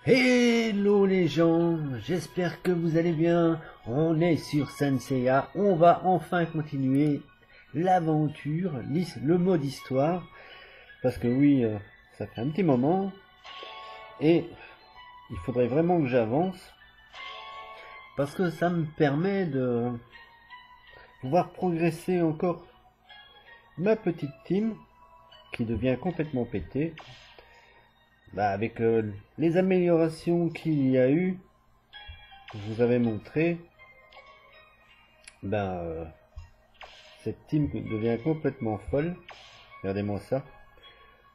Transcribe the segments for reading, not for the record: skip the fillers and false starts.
Hello les gens, j'espère que vous allez bien. On est sur Saint Seiya, on va enfin continuer l'aventure, le mode histoire. Parce que oui, ça fait un petit moment. Et il faudrait vraiment que j'avance. Parce que ça me permet de pouvoir progresser encore ma petite team qui devient complètement pétée. Avec les améliorations qu'il y a eu, que je vous avais montré, cette team devient complètement folle. Regardez-moi ça.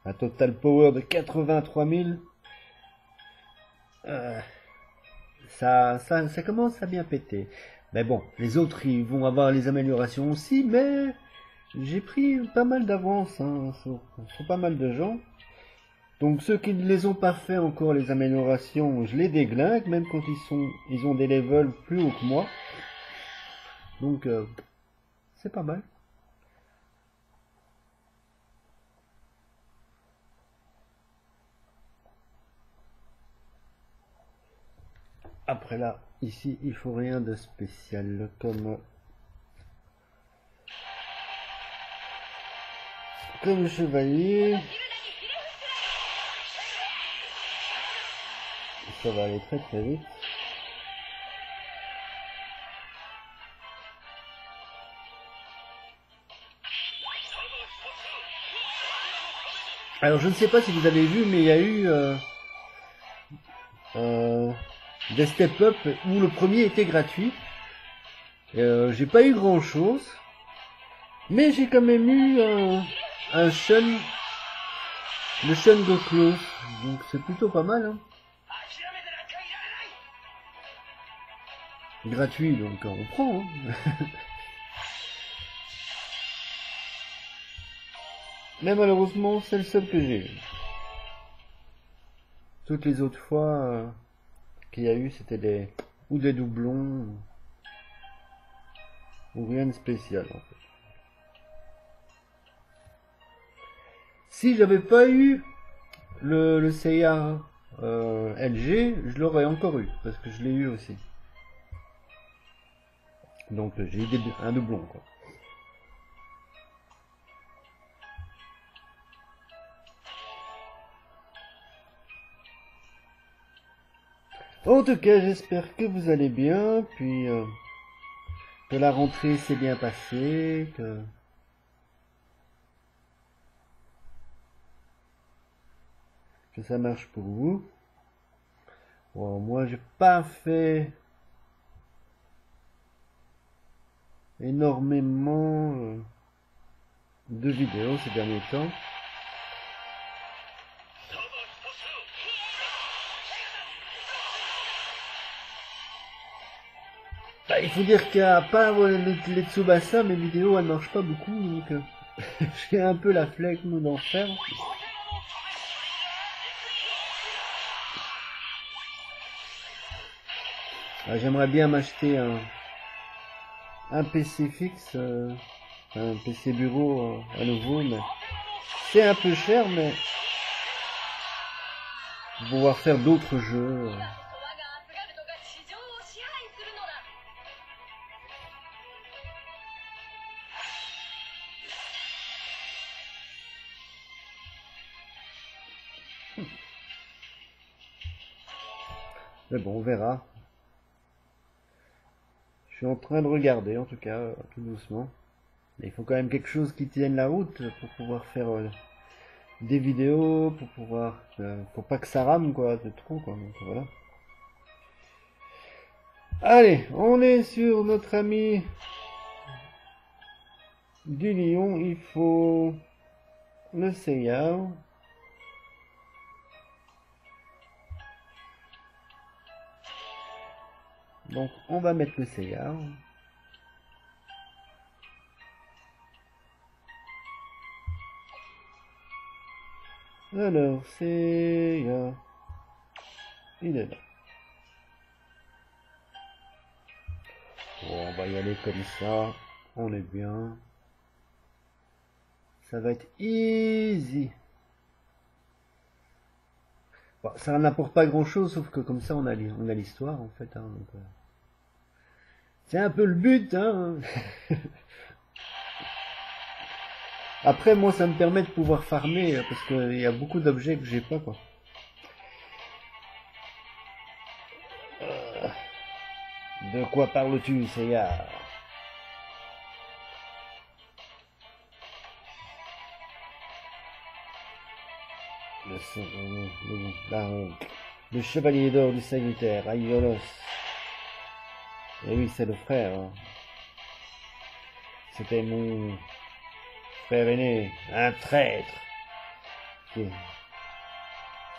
Un total power de 83 000. Ça commence à bien péter. Mais bon, les autres ils vont avoir les améliorations aussi, mais j'ai pris pas mal d'avance sur pas mal de gens. Donc ceux qui ne les ont pas fait encore les améliorations, je les déglingue, même quand ils ont des levels plus hauts que moi. Donc c'est pas mal. Après là, ici il faut rien de spécial comme chevalier. Ça va aller très très vite. Alors je ne sais pas si vous avez vu, mais il y a eu des step-up où le premier était gratuit. J'ai pas eu grand chose, mais j'ai quand même eu un Shun, le Shun Goku, donc c'est plutôt pas mal. Hein. Gratuit, donc on prend. Hein. Mais malheureusement, c'est le seul que j'ai eu. Toutes les autres fois qu'il y a eu, c'était des doublons ou rien de spécial en fait. Si j'avais pas eu le Seiya LG, je l'aurais encore eu parce que je l'ai eu aussi. Donc j'ai eu un doublon quoi. En tout cas, j'espère que vous allez bien, puis que la rentrée s'est bien passée, que ça marche pour vous. Bon, moi, j'ai pas fait énormément de vidéos ces derniers temps. Il faut dire qu'à part les Tsubasa, mes vidéos elles marchent pas beaucoup, donc j'ai un peu la flemme d'en faire. J'aimerais bien m'acheter un PC fixe, un PC bureau à nouveau, mais c'est un peu cher, mais pour pouvoir faire d'autres jeux. Mais bon, on verra. Je suis en train de regarder, en tout cas, tout doucement. Mais il faut quand même quelque chose qui tienne la route pour pouvoir faire des vidéos, pour pouvoir... faut pas que ça rame, quoi, de trop, quoi. Donc voilà. Allez, on est sur notre ami du lion. Il faut le Seiya. Donc on va mettre le Seiya. Alors Seiya, il est là. Bon, on va y aller comme ça. On est bien. Ça va être easy. Bon, ça n'apporte pas grand-chose, sauf que comme ça, on a l'histoire, en fait. Hein, donc, c'est un peu le but, hein. Après, moi, ça me permet de pouvoir farmer, parce qu'il y a beaucoup d'objets que j'ai pas, quoi. De quoi parles-tu, Seiya? Le chevalier d'or du Sagittaire, Aiolos. Et oui, c'est le frère. Hein. C'était mon frère aîné, un traître, qui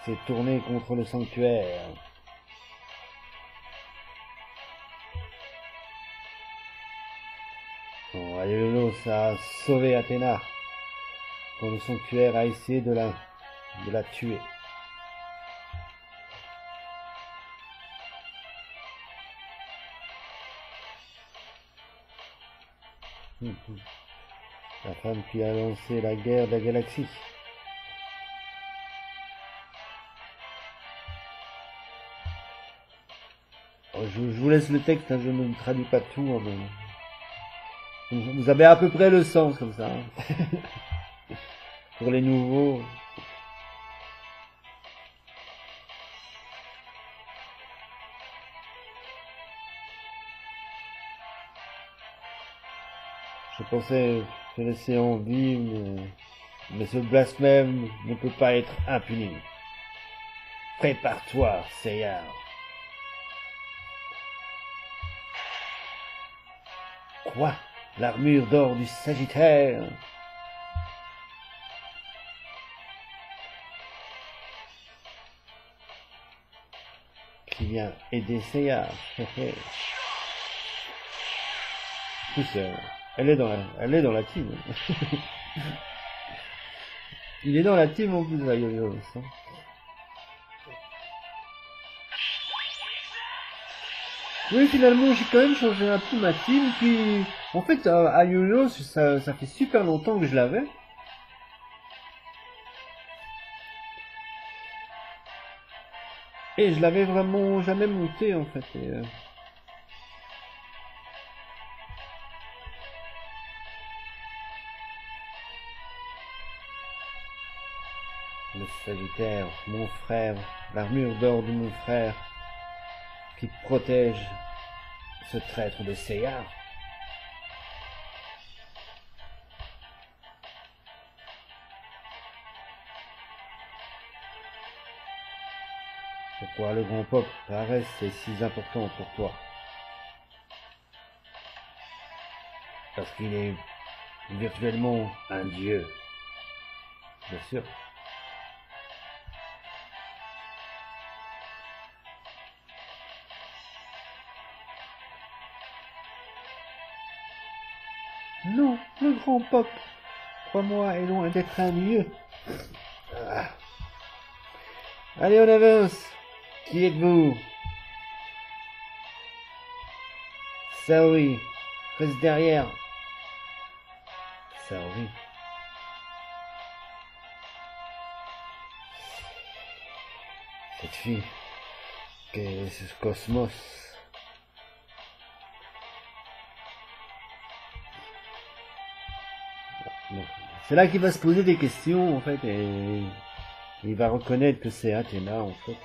s'est tourné contre le sanctuaire. Bon, Aiolos a sauvé Athéna, quand le sanctuaire a essayé de la tuer. La femme qui a lancé la guerre de la galaxie. Oh, je vous laisse le texte, hein, je ne traduis pas tout. Hein, mais vous avez à peu près le sens comme ça. Hein. Pour les nouveaux. Je pensais te laisser en vie, mais ce blasphème ne peut pas être impuni. Prépare-toi, Seiya. Quoi? L'armure d'or du Sagittaire? Qui vient aider Seiya. Plus, elle est dans la team. Il est dans la team en plus, Aiolos. Hein. Oui, finalement, j'ai quand même changé un peu ma team. Puis, en fait, Aiolos, ça fait super longtemps que je l'avais. Et je l'avais vraiment jamais monté, en fait. Le Sagittaire, mon frère, l'armure d'or de mon frère, qui protège ce traître de Seiya. Pourquoi le grand peuple Ares est si important pour toi? Parce qu'il est virtuellement un dieu, bien sûr. Non, le grand peuple, crois-moi, est loin d'être un dieu. Ah. Allez, on avance. Qui êtes-vous? Saori, reste derrière. Saori. Cette fille, qu'est ce cosmos? Bon. C'est là qu'il va se poser des questions, en fait, et il va reconnaître que c'est Athéna, en fait.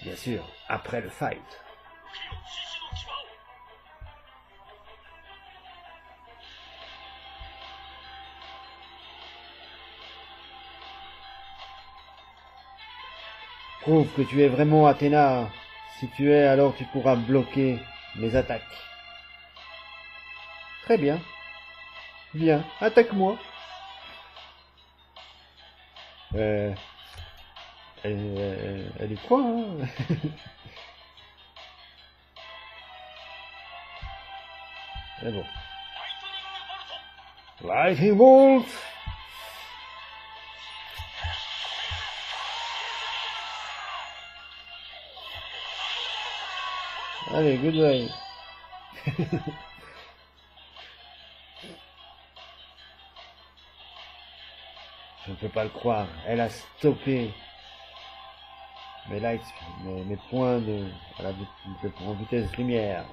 Bien sûr, après le fight. Prouve que tu es vraiment Athéna. Si tu es, alors tu pourras bloquer mes attaques. Très bien. Viens, attaque-moi. Elle est quoi, hein? Mais bon. Lightning Bolt! Allez, goodbye. Je ne peux pas le croire. Elle a stoppé mes lights, mes points en vitesse lumière.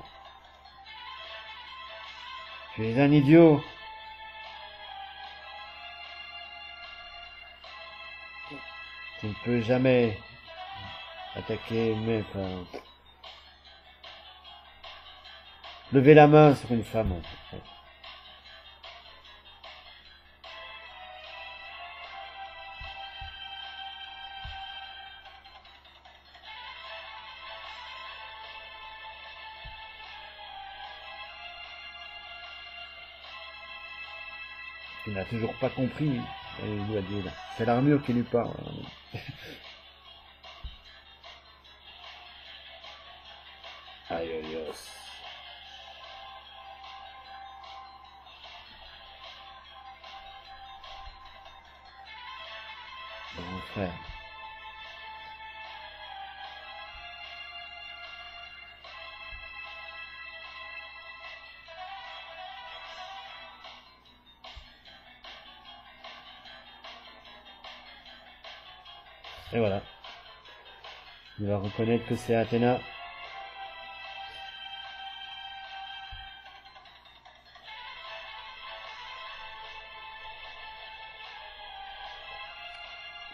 Tu es un idiot. Tu ne peux jamais attaquer, mais enfin, lever la main sur une femme. En fait. Il n'a toujours pas compris. Il lui a dit, c'est l'armure qui lui parle. Aïe aïe aïe. Bon frère. Et voilà. Il va reconnaître que c'est Athéna.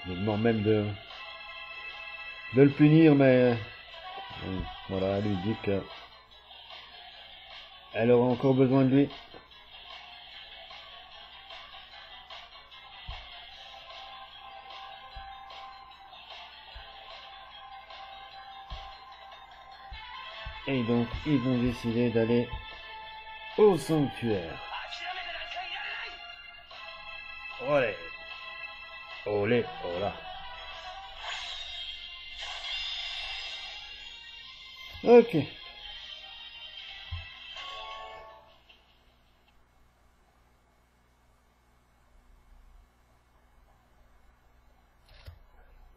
Il demande même de le punir, mais voilà, elle lui dit que elle aura encore besoin de lui. Et donc, ils vont décider d'aller au sanctuaire. Olé, olé, olá. Ok.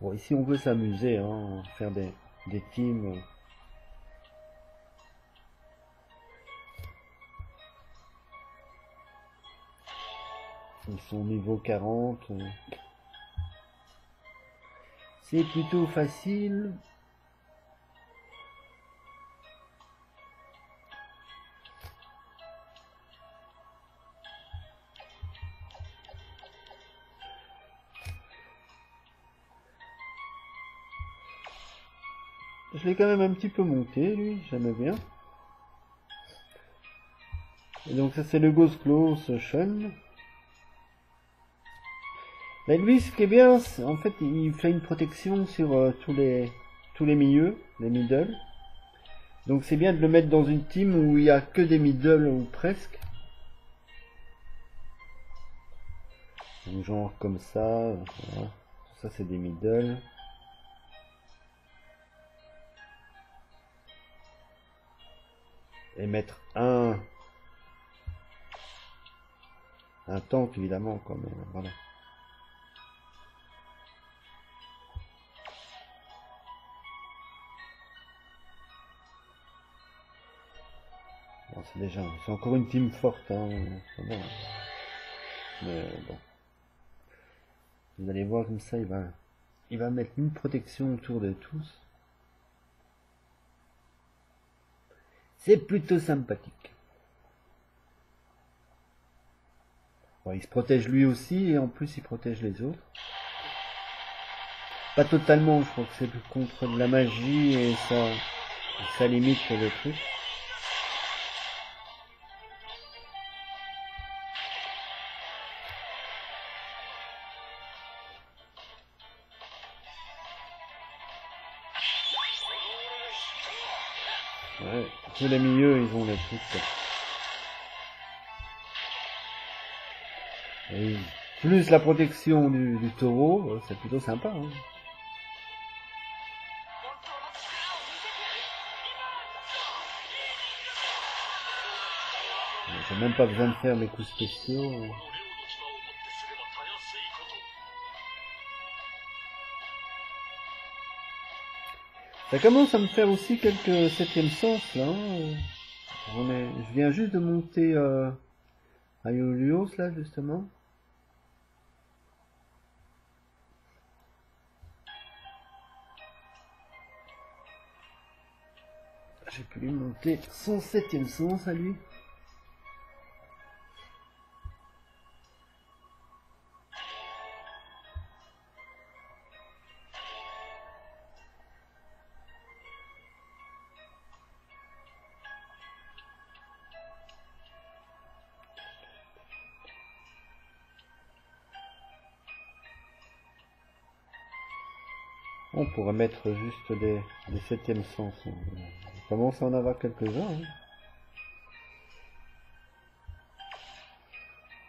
Bon, ici on veut s'amuser, hein, faire des teams. Ils sont niveau 40. C'est plutôt facile. Je l'ai quand même un petit peu monté, lui, j'aimais bien. Et donc ça c'est le Ghost Claw, ce Shun. Mais lui, ce qui est bien, en fait, il fait une protection sur tous les milieux, les middle. Donc c'est bien de le mettre dans une team où il y a que des middle ou presque. Donc genre comme ça, voilà. Ça c'est des middle. Et mettre un tank évidemment, comme voilà. Bon, c'est encore une team forte, hein. Bon. Mais bon, vous allez voir comme ça, il va mettre une protection autour de tous. C'est plutôt sympathique. Bon, il se protège lui aussi et en plus il protège les autres. Pas totalement, je crois que c'est contre de la magie et ça limite le truc. Ouais, tous les milieux ils ont les trucs. Et plus la protection du taureau, c'est plutôt sympa. Hein. J'ai même pas besoin de faire mes coups spéciaux. Ça commence à me faire aussi quelques septième sens là. Hein. Je viens juste de monter à Iolios là justement. J'ai pu lui monter son septième sens à lui. On pourrait mettre juste des septièmes sens. On commence à en avoir quelques-uns. Hein.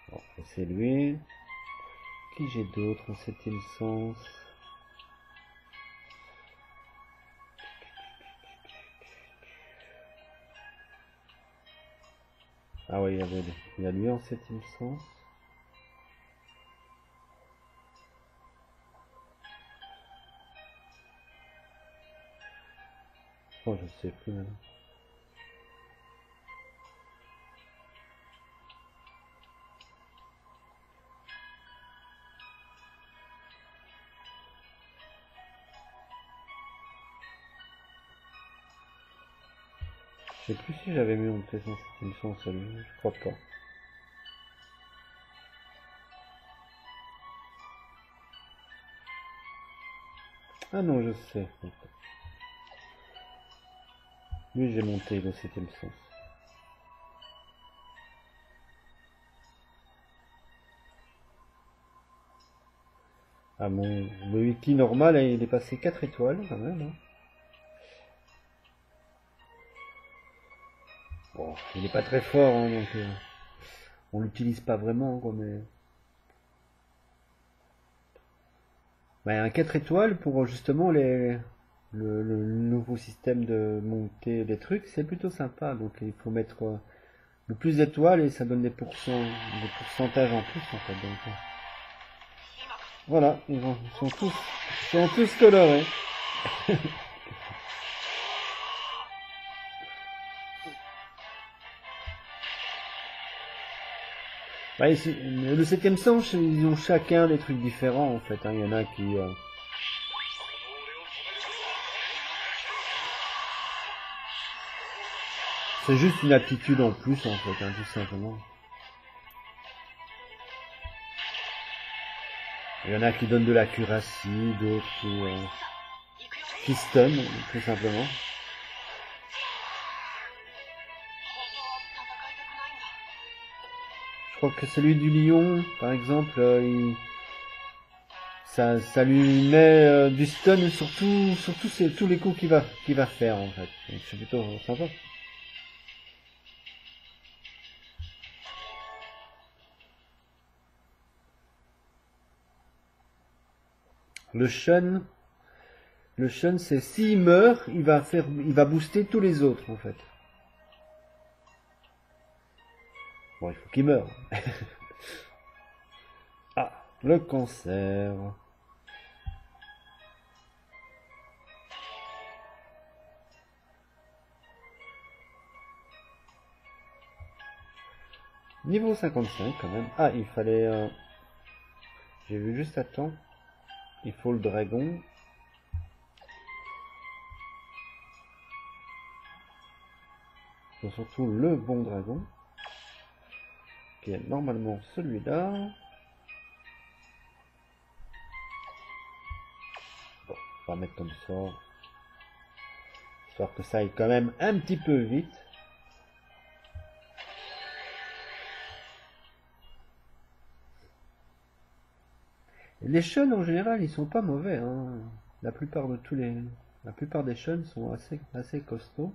Bon, c'est lui. Qui j'ai d'autres en septième sens? Ah oui, il y a lui en septième sens. Oh, je sais plus maintenant. Je sais plus si j'avais mis monté son septième sens à lui, je crois pas. Ah non, je sais. Lui, j'ai monté le septième sens. Ah mon, le wiki normal, il est passé 4 étoiles quand même. Hein. Bon, il est pas très fort, hein, donc on l'utilise pas vraiment, quoi, mais... Ouais, un 4 étoiles pour justement le nouveau système de monter des trucs, c'est plutôt sympa. Donc il faut mettre le plus d'étoiles et ça donne des pourcentages en plus en fait. Donc, voilà, ils sont tous colorés. Ouais, le septième sens, ils ont chacun des trucs différents en fait. Hein. Il y en a qui... C'est juste une aptitude en plus en fait, hein, tout simplement. Il y en a qui donnent de l'accuracy, d'autres qui stun, tout simplement. Je crois que celui du lion, par exemple, ça lui met du stun sur tous les coups qu'il va faire en fait. Donc c'est plutôt sympa. Le shun, c'est s'il meurt, il va booster tous les autres en fait. Bon, il faut qu'il meure. Ah, le cancer. Niveau 55 quand même. Ah, il fallait... J'ai vu juste à temps. Il faut le dragon. Il faut surtout le bon dragon. Qui est normalement celui-là. Bon, on va mettre comme ça. Histoire que ça aille quand même un petit peu vite. Les shun en général, ils sont pas mauvais. Hein. La plupart des shun sont assez costauds.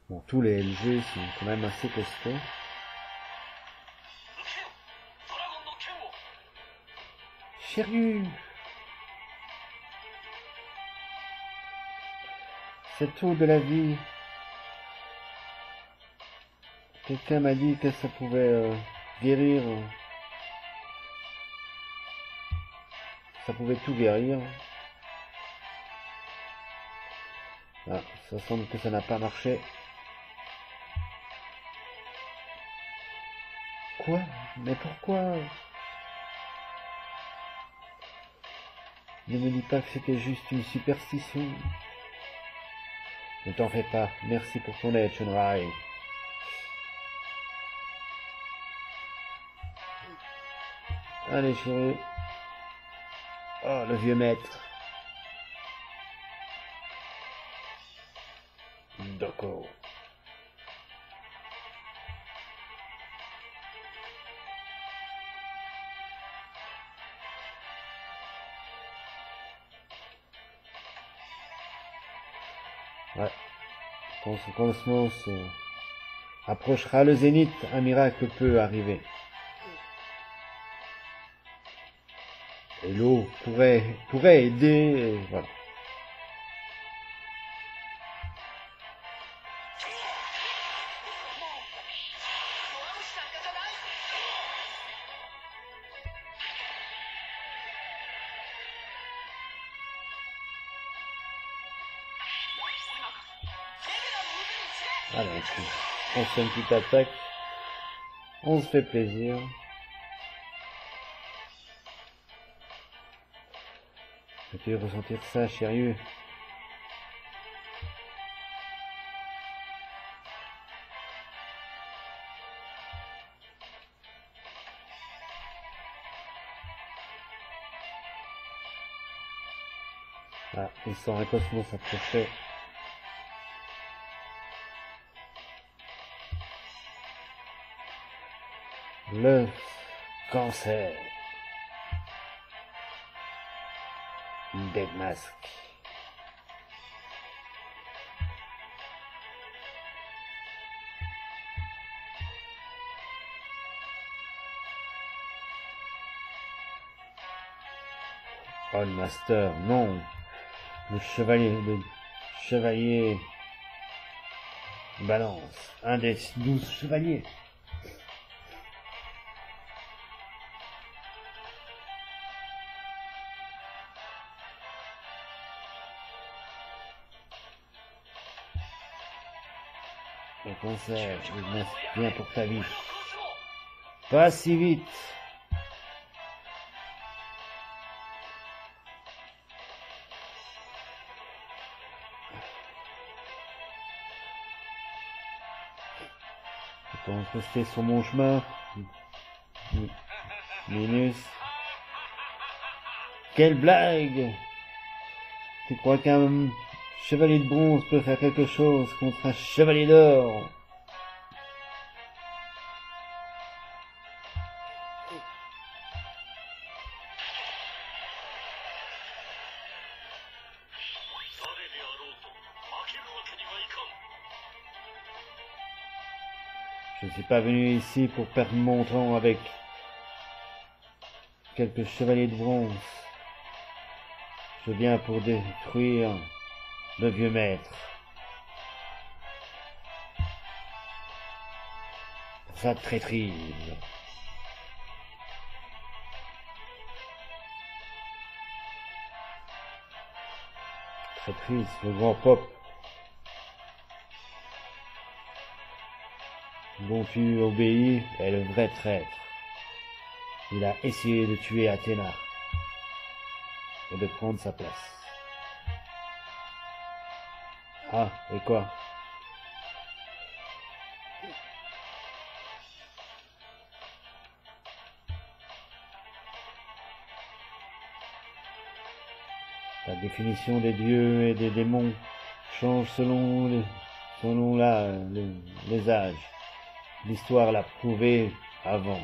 Bon, tous les LG sont quand même assez costauds. Shiryu, cette eau de la vie. Quelqu'un m'a dit que ça pouvait guérir ça pouvait tout guérir. Ah, ça semble que ça n'a pas marché. Quoi? Mais pourquoi? Ne me dis pas que c'était juste une superstition. Ne t'en fais pas. Merci pour ton aide, Shunrai. Allez, chérie. Oh, le vieux maître. D'accord. Ouais. Quand ce cosmos approchera le zénith, un miracle peut arriver. Et l'eau pourrait aider, et voilà. Allez, on fait une petite attaque. On se fait plaisir. Peux-tu ressentir ça, chérie? Ah, il sent un cosmos s'approcher. Le cancer. Dead Mask. Oh, le Master, non. Le chevalier balance. Un des 12 chevaliers. Le cancer, bien pour ta vie. Pas si vite. Je peux rester sur mon chemin. Minus. Quelle blague! Tu crois qu'un chevalier de bronze peut faire quelque chose contre un chevalier d'or? Je ne suis pas venu ici pour perdre mon temps avec quelques chevaliers de bronze. Je viens pour détruire le vieux maître. Sa traîtrise. Traîtrise, le grand pop dont tu obéis est le vrai traître. Il a essayé de tuer Athéna et de prendre sa place. Ah, et quoi? La définition des dieux et des démons change selon les âges. L'histoire l'a prouvé avant.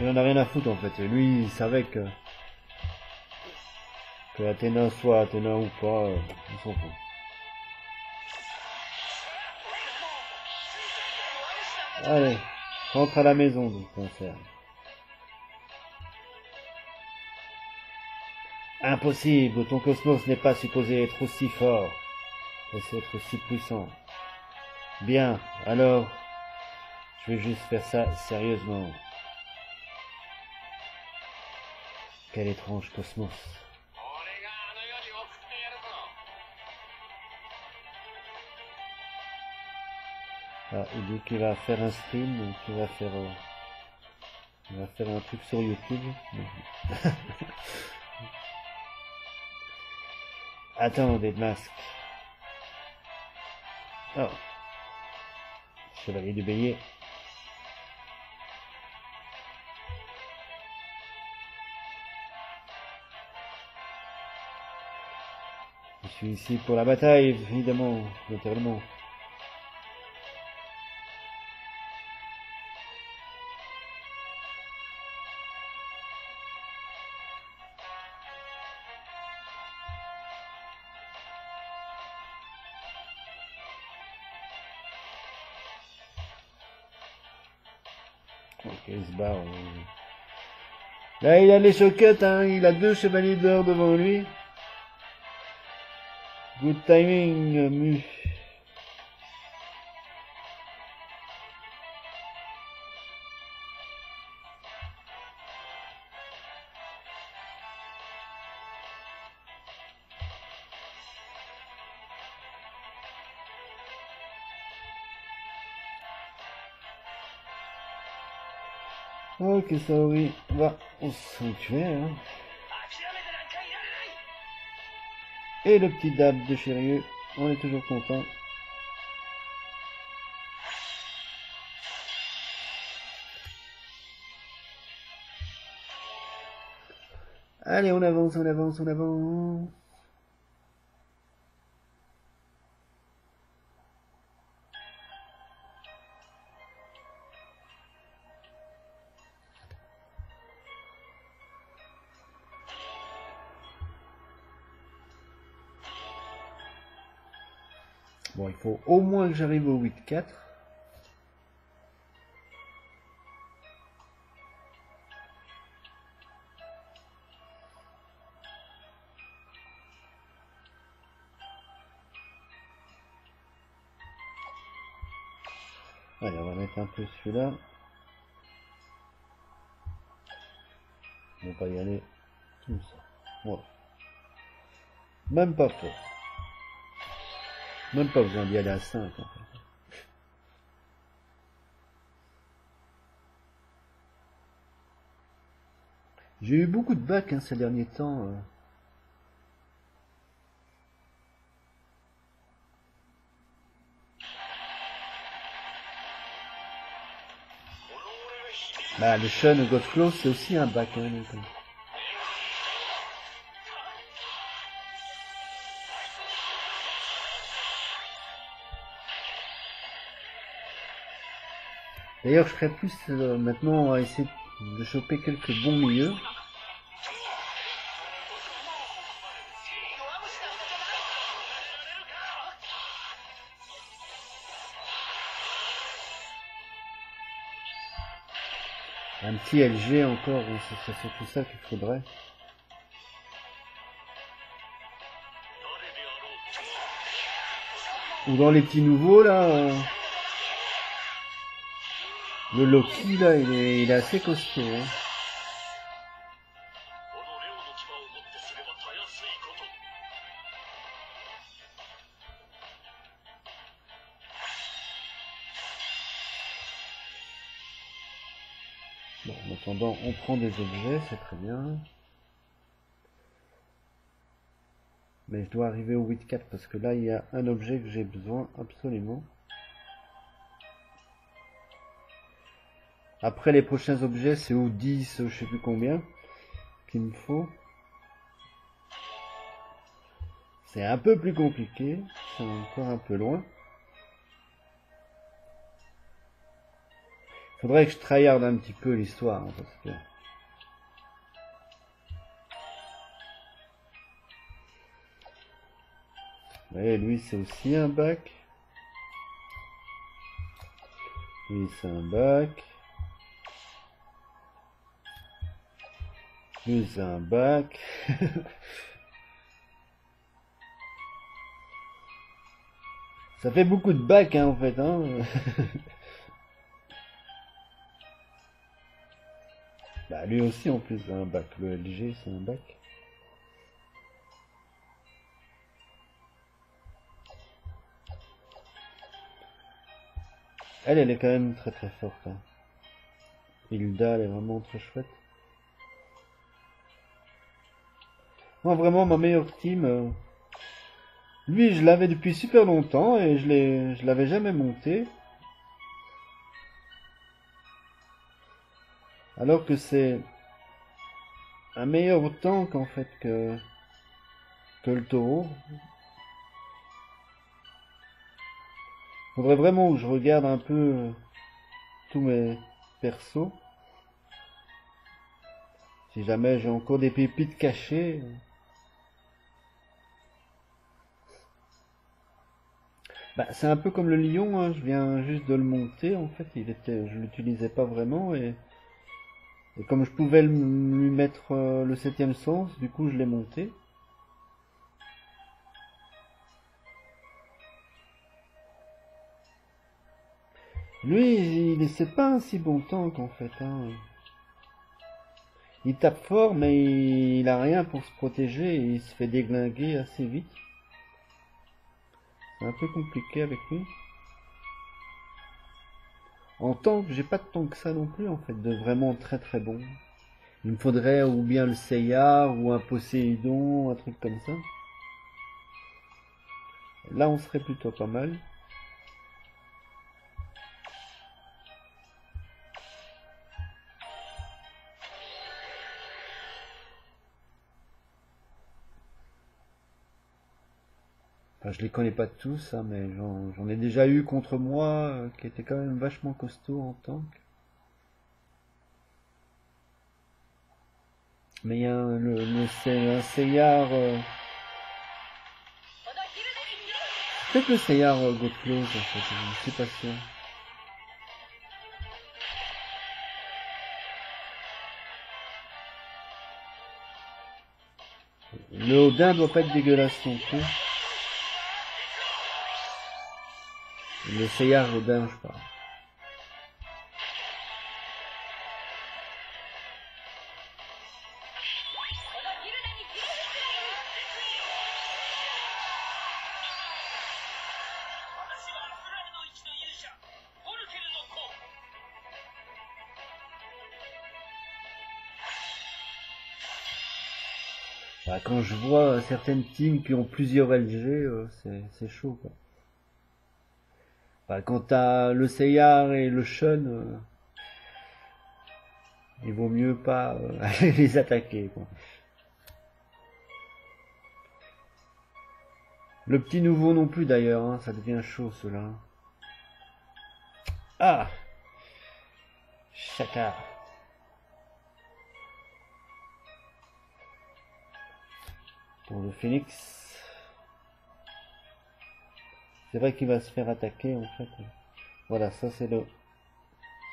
Il en a rien à foutre en fait. Lui, il savait que Athéna soit Athéna ou pas, il s'en fout. Allez, rentre à la maison du concert. Impossible, ton cosmos n'est pas supposé être aussi fort, et être si puissant. Bien, alors, je vais juste faire ça sérieusement. Quel étrange cosmos. Ah, il dit qu'il va faire un stream, donc il va faire un truc sur YouTube. Attendez, masque. Oh. Chevalier du bélier. Je suis ici pour la bataille, évidemment, naturellement. Ok, il se barre. Là, il a les choquettes, hein. Il a 2 chevaliers d'or devant lui. Good timing, Mu. Ok, Saori va au sanctuaire. Et le petit dab de Shiryu, on est toujours content. Allez, on avance, on avance, on avance. Bon, il faut au moins que j'arrive au 8-4. Allez, on va mettre un peu celui-là. On va pas y aller comme ça. Voilà. Même pas fort. Même pas besoin d'y aller à 5 en fait. J'ai eu beaucoup de bacs ces derniers temps. Bah, le Shun Godflow, c'est aussi un bac. Hein, donc. D'ailleurs, je ferais plus maintenant à essayer de choper quelques bons milieux. Un petit LG encore, c'est surtout ça qu'il faudrait. Ou dans les petits nouveaux là. Le Loki là, il est assez costaud. Hein. Bon, en attendant, on prend des objets, c'est très bien. Mais je dois arriver au 8-4 parce que là, il y a un objet que j'ai besoin absolument. Après, les prochains objets, c'est au 10, je sais plus combien, qu'il me faut. C'est un peu plus compliqué, c'est encore un peu loin. Faudrait que je tryhard un petit peu l'histoire, hein, parce que... Ouais, lui c'est aussi un bac. Lui c'est un bac. Lui c'est un bac. Ça fait beaucoup de bacs hein, en fait. Hein. Bah lui aussi en plus a un bac. Le LG c'est un bac. Elle est quand même très très forte. Hein. Hilda, elle est vraiment très chouette. Moi vraiment ma meilleure team. Lui je l'avais depuis super longtemps et je l'avais jamais monté. Alors que c'est un meilleur tank en fait que le taureau. Faudrait vraiment que je regarde un peu tous mes persos. Si jamais j'ai encore des pépites cachées. Bah, c'est un peu comme le lion, hein. Je viens juste de le monter en fait. Je l'utilisais pas vraiment et comme je pouvais lui mettre le 7e sens, du coup je l'ai monté. Lui, c'est pas un si bon tank en fait. Hein. Il tape fort, mais il a rien pour se protéger et il se fait déglinguer assez vite. C'est un peu compliqué avec lui. En tank, j'ai pas de tank que ça non plus en fait, de vraiment très très bon. Il me faudrait ou bien le Seyar ou un Poséidon, un truc comme ça. Là, on serait plutôt pas mal. Enfin, je les connais pas tous, hein, mais j'en ai déjà eu contre moi qui était quand même vachement costaud en tank. Mais il y a un Seyar. Peut-être le Seyar Godclose en fait, je suis pas sûr. Le Odin doit pas être dégueulasse non plus. Le Seyar Odin, je parle. Bah, quand je vois certaines teams qui ont plusieurs LG, c'est chaud quoi. Bah, quand t'as le Seyar et le Shun, il vaut mieux pas aller les attaquer quoi. Le petit nouveau non plus d'ailleurs, hein, ça devient chaud cela. Ah, Chaka. Pour le Phoenix. C'est vrai qu'il va se faire attaquer en fait. Voilà, ça c'est ce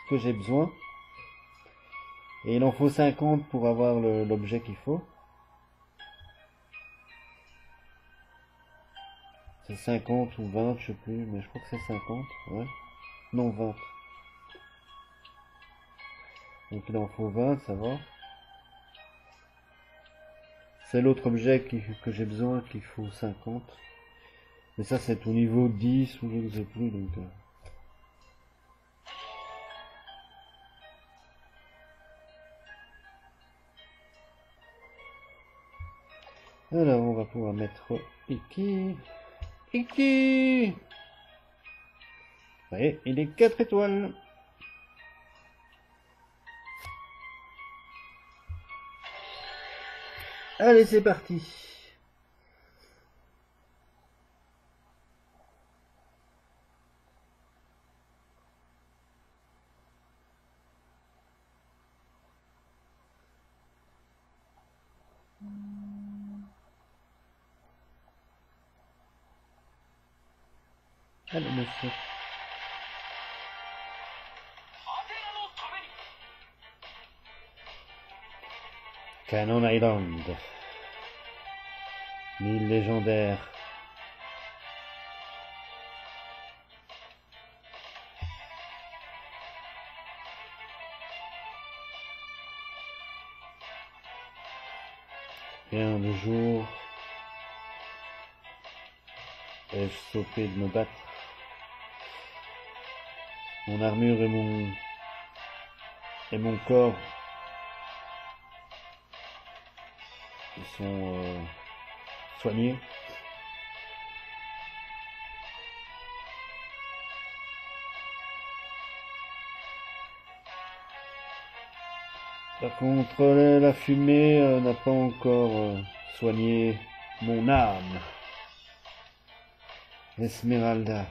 que j'ai besoin. Et il en faut 50 pour avoir l'objet qu'il faut. C'est 50 ou 20, je sais plus, mais je crois que c'est 50. Ouais. Non, 20. Donc il en faut 20, ça va. C'est l'autre objet que j'ai besoin qu'il faut 50. Mais ça c'est au niveau 10 ou je ne sais plus. Donc, Alors on va pouvoir mettre Iki. Iki. Ouais, il est 4 étoiles. Allez, c'est parti. Allez, monsieur. Canon Island. L'île légendaire. Rien de jour. Ai-je sauté de me battre? Mon armure et mon corps ils sont soignés. Par contre, la fumée n'a pas encore soigné mon âme. Esmeralda.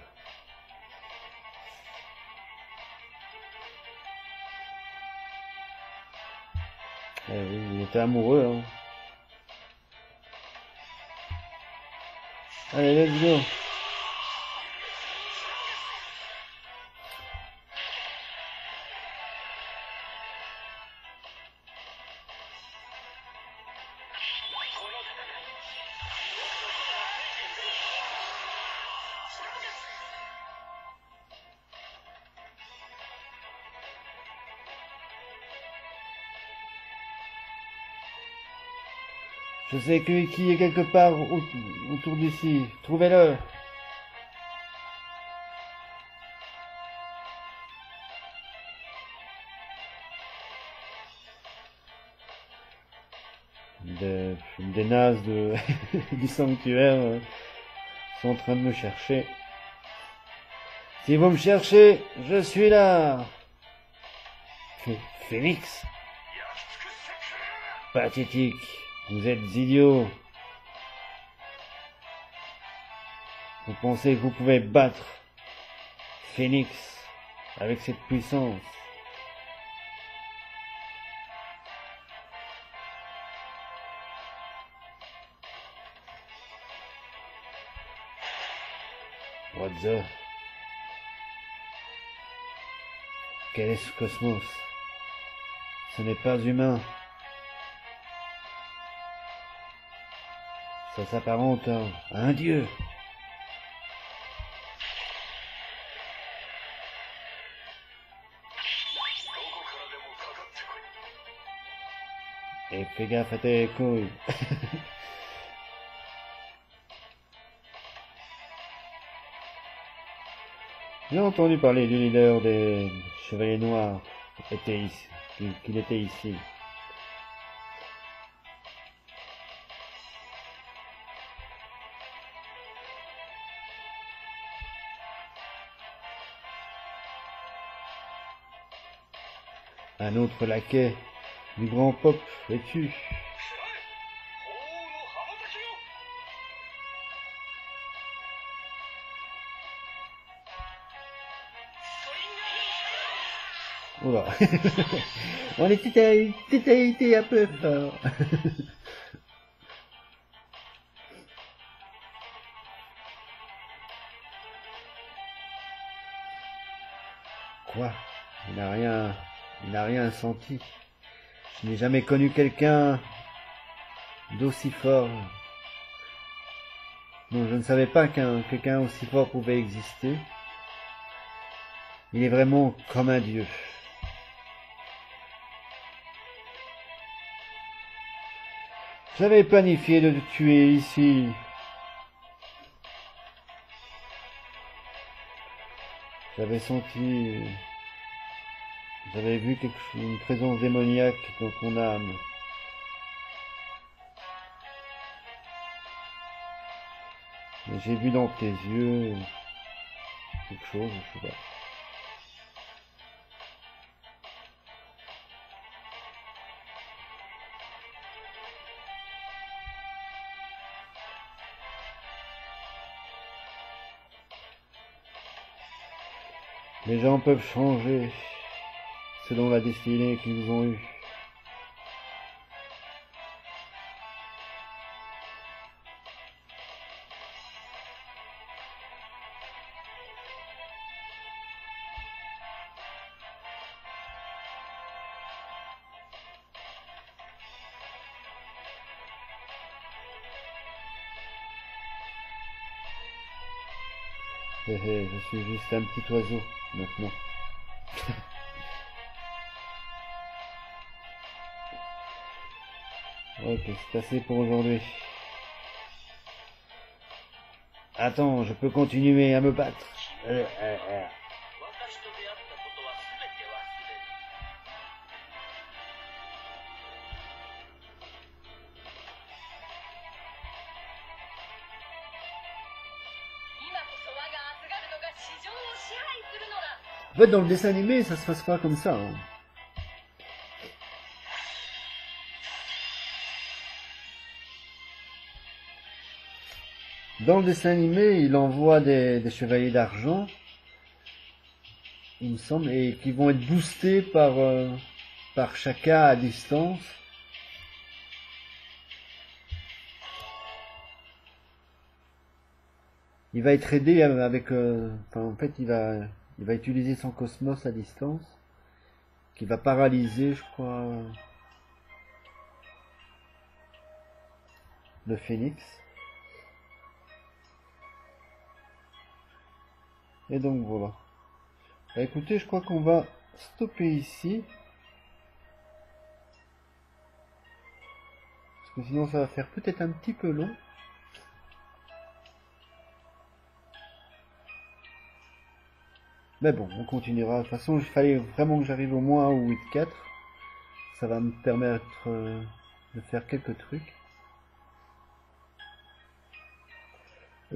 Eh oui, il était amoureux, hein. Allez, let's go. Je sais qui est quelque part autour d'ici. Trouvez-le. Des nazes du sanctuaire sont en train de me chercher. Si vous me cherchez, je suis là. Phénix. Pathétique. Vous êtes idiots. Vous pensez que vous pouvez battre Phénix avec cette puissance? What the? Quel est ce cosmos? Ce n'est pas humain. Ça s'apparente à un dieu. Et fais gaffe à tes couilles. J'ai entendu parler du leader des Chevaliers Noirs qu'il était ici. Un autre laquais du grand pop est tu. Oula. On était un peu fort. Quoi? Il n'a rien senti. Je n'ai jamais connu quelqu'un d'aussi fort. Non, je ne savais pas qu'un quelqu'un aussi fort pouvait exister. Il est vraiment comme un dieu. J'avais planifié de te tuer ici. J'avais vu une présence démoniaque dans ton âme. Et j'ai vu dans tes yeux quelque chose, je sais pas. Les gens peuvent changer selon la destinée qu'ils ont eue. Je suis juste un petit oiseau maintenant. Ok, c'est assez pour aujourd'hui. Attends, je peux continuer à me battre. Euh. 私と出会ったことは全て忘れる。今こそ我がアスガルドが地上を支配するのだ。En fait, dans le dessin animé, ça se passe pas comme ça. Hein. Dans le dessin animé, il envoie des chevaliers d'argent, il me semble, et qui vont être boostés par Shaka à distance. Il va être aidé avec... enfin, en fait, il va utiliser son cosmos à distance, qui va paralyser, je crois, le phénix. Et donc voilà. Bah, écoutez, je crois qu'on va stopper ici. Parce que sinon ça va faire peut-être un petit peu long. Mais bon, on continuera. De toute façon, il fallait vraiment que j'arrive au moins au 8-4. Ça va me permettre de faire quelques trucs.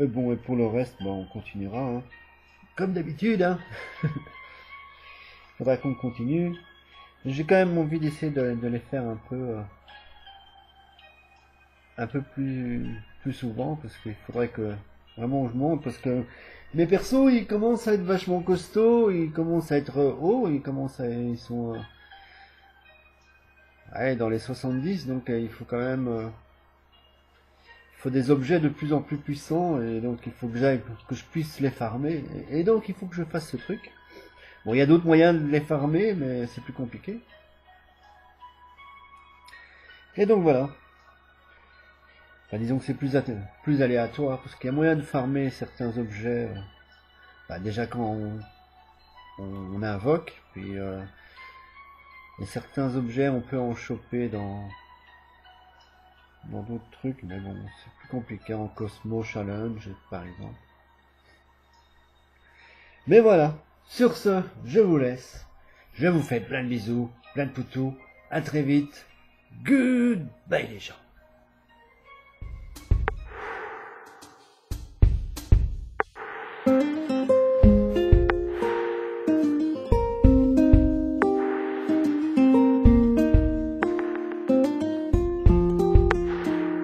Et bon, et pour le reste, bah, on continuera. Hein. Comme d'habitude, hein. Faudra qu'on continue. J'ai quand même envie d'essayer de les faire un peu plus souvent, parce qu'il faudrait que vraiment je monte, parce que mes persos ils commencent à être vachement costauds, ils commencent à être hauts, ils sont ouais, dans les 70, donc il faut quand même il faut des objets de plus en plus puissants, et donc il faut que je puisse les farmer, et donc il faut que je fasse ce truc. Bon, il y a d'autres moyens de les farmer, mais c'est plus compliqué. Et donc voilà. Enfin, disons que c'est plus aléatoire, parce qu'il y a moyen de farmer certains objets, bah, déjà quand on invoque, puis et certains objets on peut en choper dans d'autres trucs, mais bon, c'est plus compliqué en Cosmo Challenge, par exemple. Mais voilà, sur ce, je vous laisse. Je vous fais plein de bisous, plein de poutous. À très vite. Goodbye les gens.